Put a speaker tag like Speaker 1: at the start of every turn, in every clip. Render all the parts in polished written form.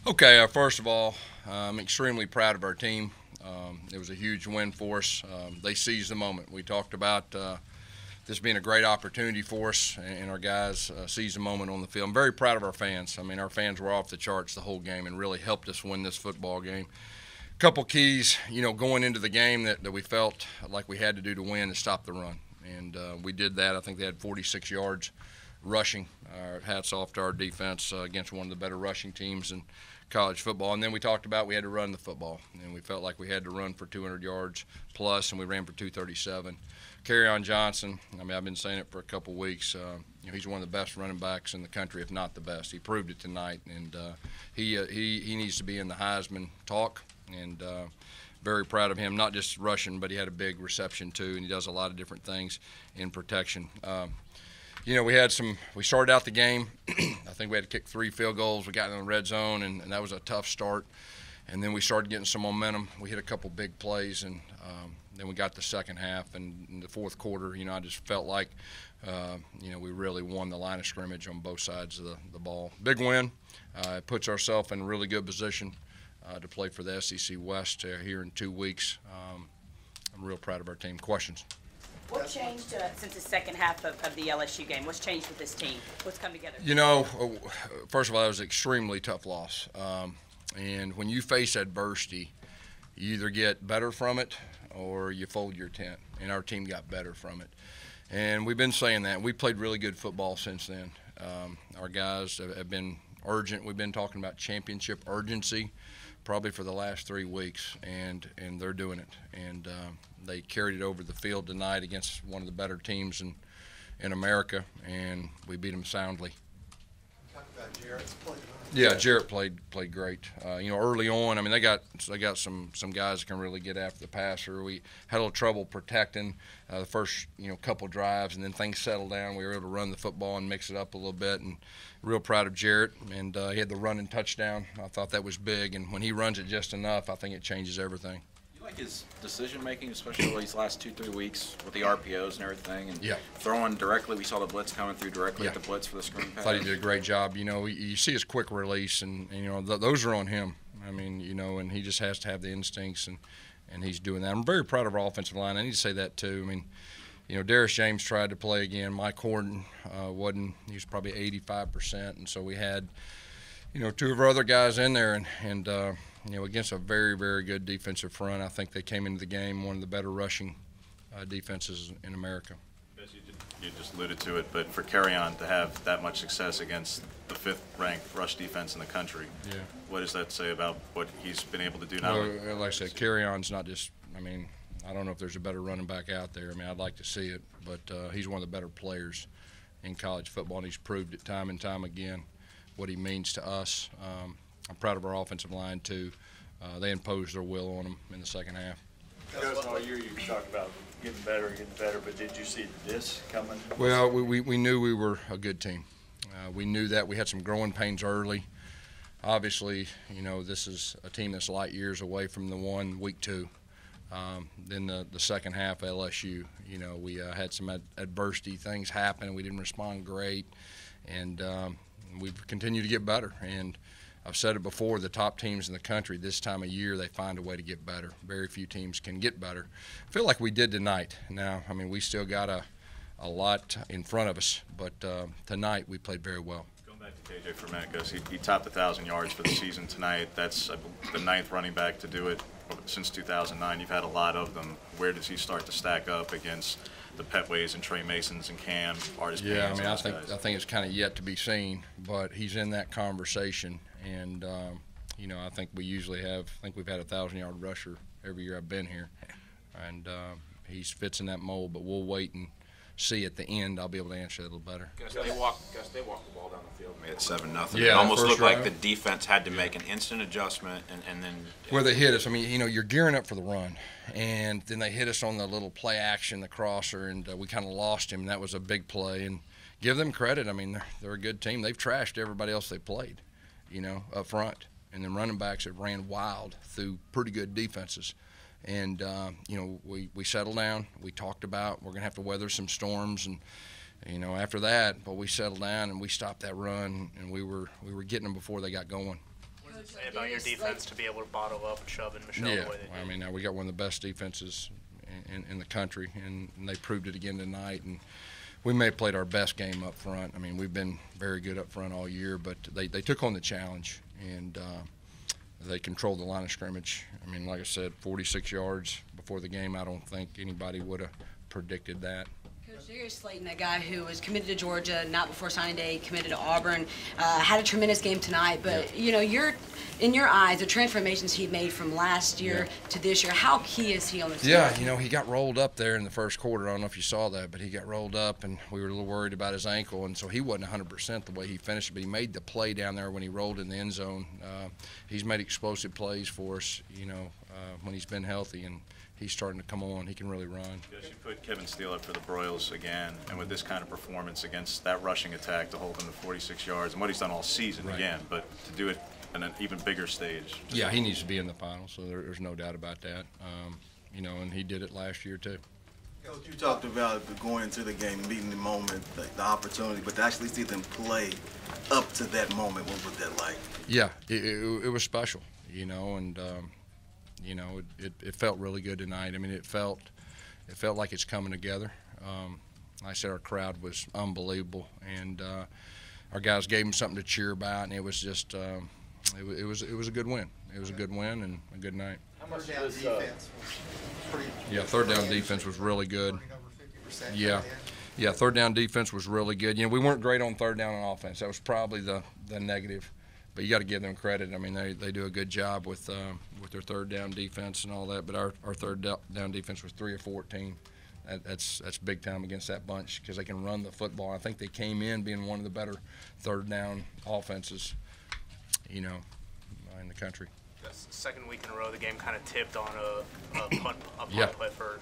Speaker 1: Okay, first of all, I'm extremely proud of our team. It was a huge win for us. They seized the moment. We talked about this being a great opportunity for us, and our guys seized the moment on the field. I'm very proud of our fans. I mean, our fans were off the charts the whole game and really helped us win this football game. A couple keys, going into the game that we felt like we had to do to win is stop the run, and we did that. I think they had 46 yards rushing. Hats off to our defense against one of the better rushing teams in college football. And then we talked about we had to run the football, and we felt like we had to run for 200 yards plus, and we ran for 237. Kerryon Johnson, I mean, I've been saying it for a couple weeks. He's one of the best running backs in the country, if not the best. He proved it tonight, and he needs to be in the Heisman talk. And very proud of him, not just rushing, but he had a big reception too, and he does a lot of different things in protection. We started out the game. I think we had to kick 3 field goals. We got in the red zone, and that was a tough start. And then we started getting some momentum. We hit a couple big plays, and then we got the second half. And in the fourth quarter, I just felt like, we really won the line of scrimmage on both sides of the ball. Big win. It puts ourselves in a really good position to play for the SEC West here in 2 weeks. I'm real proud of our team. Questions?
Speaker 2: What changed since the second half of the LSU game? What's changed with this team? What's come together?
Speaker 1: First of all, it was an extremely tough loss. And when you face adversity, you either get better from it or you fold your tent. And our team got better from it. And we've been saying that. We played really good football since then. Our guys have been urgent. We've been talking about championship urgency probably for the last 3 weeks, and they're doing it. And they carried it over the field tonight against one of the better teams in America, and we beat them soundly.
Speaker 3: Talk about Jarrett's play tonight.
Speaker 1: Yeah, Jarrett played great. Early on, I mean, they got some guys that can really get after the passer. We had a little trouble protecting the first couple drives, and then things settled down. We were able to run the football and mix it up a little bit, and real proud of Jarrett. And he had the running touchdown. I thought that was big, and when he runs it just enough, I think it changes everything.
Speaker 4: You like his decision making, especially these last 2-3 weeks with the RPOs and everything, and
Speaker 1: Yeah.
Speaker 4: throwing directly. We saw the blitz coming through directly
Speaker 1: Yeah.
Speaker 4: at the blitz for the screen pass.
Speaker 1: I thought he did a great job. You see his quick release, and those are on him. I mean, and he just has to have the instincts, and he's doing that. I'm very proud of our offensive line. I need to say that too. I mean, Darius James tried to play again. Mike Horton wasn't. He was probably 85%, and so we had, 2 of our other guys in there, and against a very, very good defensive front. I think they came into the game one of the better rushing defenses in America.
Speaker 5: You just alluded to it, but for Kerryon to have that much success against the 5th-ranked rush defense in the country,
Speaker 1: Yeah.
Speaker 5: what does that say about what he's been able to do now?
Speaker 1: Well, like I said, Kerryon's not just. I mean, I don't know if there's a better running back out there. I mean, I'd like to see it, but he's one of the better players in college football, and he's proved it time and time again what he means to us. I'm proud of our offensive line too. They imposed their will on them in the second half.
Speaker 6: Gus, all year you talked about getting better, but did you see this coming?
Speaker 1: Well, we knew we were a good team. We knew that. We had some growing pains early. Obviously, this is a team that's light years away from the one week 2. Then the second half, LSU, we had some adversity. Things happened. We didn't respond great, and we've continued to get better. And I've said it before, the top teams in the country this time of year, they find a way to get better. Very few teams can get better. I feel like we did tonight. Now, I mean, we still got a lot in front of us, but tonight we played very well.
Speaker 5: Going back to KJ for a minute, Gus, he topped 1,000 yards for the season tonight. That's the 9th running back to do it since 2009. You've had a lot of them. Where does he start to stack up against the Petways and Trey Masons and Cam, Artis Paynes?
Speaker 1: Yeah, I mean, I think it's kind of yet to be seen, but he's in that conversation. And, I think we usually have – I think we've had a 1,000-yard rusher every year I've been here. And he fits in that mold, but we'll wait and see at the end. I'll be able to answer that a little better.
Speaker 7: Gus, they walked the ball down the field, made it 7-0.
Speaker 1: Yeah,
Speaker 7: it almost
Speaker 1: first
Speaker 7: looked like
Speaker 1: drive.
Speaker 7: the defense had to make an instant adjustment, and then
Speaker 1: Where they hit us, I mean, you're gearing up for the run, and then they hit us on the little play action, the crosser, and we kind of lost him. That was a big play, and give them credit. I mean, they're a good team. They've trashed everybody else they played, up front. And then running backs have ran wild through pretty good defenses. And, we settled down. We talked about we're going to have to weather some storms. And, after that, but we settled down and we stopped that run, and we were getting them before they got going.
Speaker 8: say about your defense to be able to bottle up and shove in Michelle
Speaker 1: Yeah,
Speaker 8: the way they did?
Speaker 1: I mean, we got one of the best defenses in the country, and they proved it again tonight. And we may have played our best game up front. I mean, we've been very good up front all year, but they took on the challenge, and they controlled the line of scrimmage. I mean, like I said, 46 yards before the game. I don't think anybody would have predicted that.
Speaker 9: Coach, Darius Slayton, that guy who was committed to Georgia, not before signing day, committed to Auburn, had a tremendous game tonight. But, you know, in your eyes, the transformations he made from last year to this year, how key is he on the team?
Speaker 1: Yeah, you know, he got rolled up there in the first quarter. I don't know if you saw that, but he got rolled up, and we were a little worried about his ankle, and so he wasn't 100% the way he finished, but he made the play down there when he rolled in the end zone. He's made explosive plays for us, you know, when he's been healthy, and he's starting to come on. He can really run.
Speaker 5: Yes, you put Kevin Steele up for the Broyles again, and with this kind of performance against that rushing attack to hold him to 46 yards, and what he's done all season again, but to do it on an even bigger stage.
Speaker 1: Yeah, he needs to be in the final, so there's no doubt about that. You know, and he did it last year too.
Speaker 3: Coach, you talked about going into the game, meeting the moment, the opportunity, but to actually see them play up to that moment, what was that like?
Speaker 1: Yeah, it was special, you know, and you know, it felt really good tonight. I mean, it felt like it's coming together. Like I said, our crowd was unbelievable, and our guys gave them something to cheer about, and it was just it was a good win. It was a good win and a good night.
Speaker 6: How much
Speaker 3: Third down
Speaker 6: was
Speaker 3: defense was pretty.
Speaker 1: Yeah, third down defense was really good.
Speaker 3: Over 50%
Speaker 1: Yeah. Yeah, third down defense was really good. You know, we weren't great on third down on offense. That was probably the negative. But you got to give them credit. I mean, they do a good job with their third down defense and all that. But our third down defense was 3 of 14. That's big time against that bunch because they can run the football. I think they came in being one of the better third down offenses, you know, in the country.
Speaker 8: That's the second week in a row the game kind of tipped on a punt play for.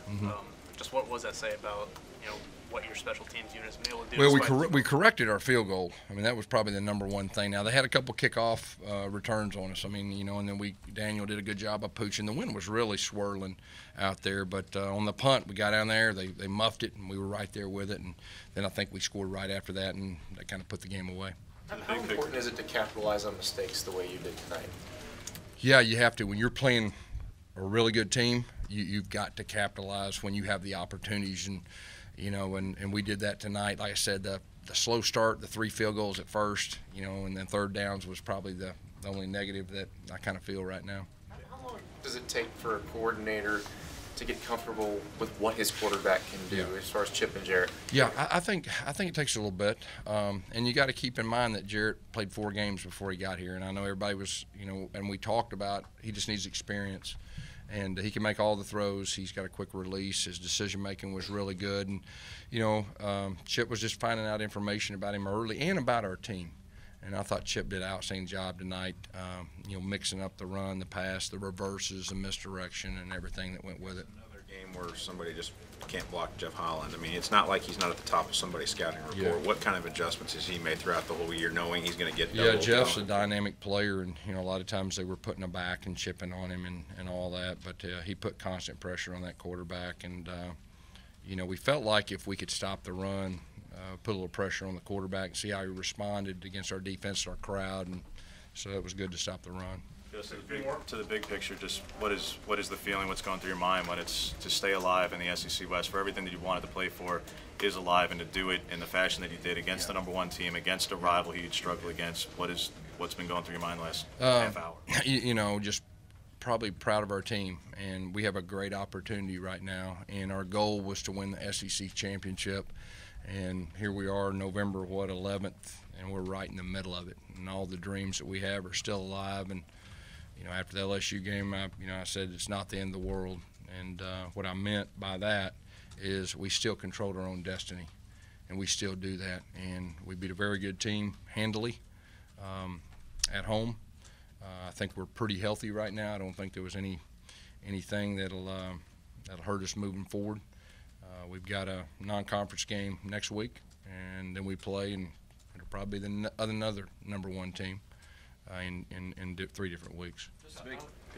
Speaker 8: Just what does that say about, you know, what your special teams unit has been able to do?
Speaker 1: Well, we corrected our field goal. I mean, that was probably the number one thing. Now, they had a couple kickoff returns on us. I mean, you know, and then Daniel did a good job of pooching. The wind was really swirling out there, but on the punt, we got down there, they muffed it, and we were right there with it. And then I think we scored right after that, and that kind of put the game away.
Speaker 10: How important is it to capitalize on mistakes the way you did tonight?
Speaker 1: Yeah, you have to. When you're playing a really good team, you've got to capitalize when you have the opportunities, and you know, and we did that tonight. Like I said, the slow start, the 3 field goals at first, you know, and then third downs was probably the only negative that I kind of feel right now.
Speaker 10: How long does it take for a coordinator to get comfortable with what his quarterback can do as far as Chip and Jarrett?
Speaker 1: Yeah, I think it takes a little bit, and you got to keep in mind that Jarrett played 4 games before he got here, and I know everybody was, you know, and we talked about he just needs experience. And he can make all the throws. He's got a quick release. His decision-making was really good. And, you know, Chip was just finding out information about him early and about our team. And I thought Chip did an outstanding job tonight, you know, mixing up the run, the pass, the reverses, the misdirection, and everything that went with it.
Speaker 7: Another game where somebody just can't block Jeff Holland. I mean, it's not like he's not at the top of somebody's scouting report.
Speaker 1: Yeah.
Speaker 7: What kind of adjustments has he made throughout the whole year, knowing he's going to get
Speaker 1: Yeah,
Speaker 7: double
Speaker 1: Jeff's
Speaker 7: talent?
Speaker 1: a dynamic player, and, you know, a lot of times they were putting him back and chipping on him and all that. But he put constant pressure on that quarterback. And, you know, we felt like if we could stop the run, put a little pressure on the quarterback and see how he responded against our defense, our crowd, and so it was good to stop the run.
Speaker 5: Just to the big picture, just what is the feeling, what's going through your mind when it's to stay alive in the SEC West, for everything that you wanted to play for is alive, and to do it in the fashion that you did against the number 1 team, against a rival you'd struggle against? What's been going through your mind the last half hour?
Speaker 1: You know, just probably proud of our team, and we have a great opportunity right now, and our goal was to win the SEC championship, and here we are, November 11th, and we're right in the middle of it, and all the dreams that we have are still alive. And you know, after the LSU game, I said it's not the end of the world, and what I meant by that is we still control our own destiny, and we still do that, and we beat a very good team handily at home. I think we're pretty healthy right now. I don't think there was anything that'll hurt us moving forward. We've got a non-conference game next week, and then we play, and it'll probably be another number 1 team in 3 different weeks.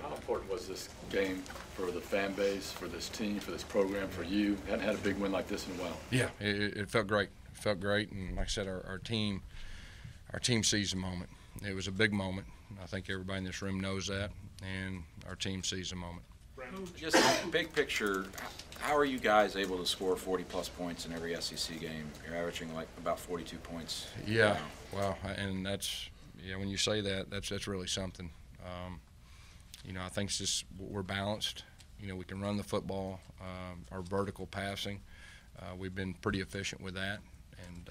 Speaker 11: How important was this game for the fan base, for this team, for this program, for you? Hadn't had a big win like this in a while.
Speaker 1: Yeah, it felt great. It felt great, and like I said, our team seized the moment. It was a big moment. I think everybody in this room knows that, and our team sees the moment.
Speaker 4: Just big picture, how are you guys able to score 40-plus points in every SEC game? You're averaging like about 42 points.
Speaker 1: Yeah, well, and that's, when you say that, that's really something. I think it's just we're balanced. We can run the football, our vertical passing. We've been pretty efficient with that, and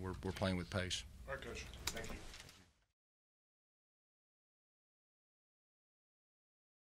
Speaker 1: we're playing with pace.
Speaker 6: All right, Coach. Thank you.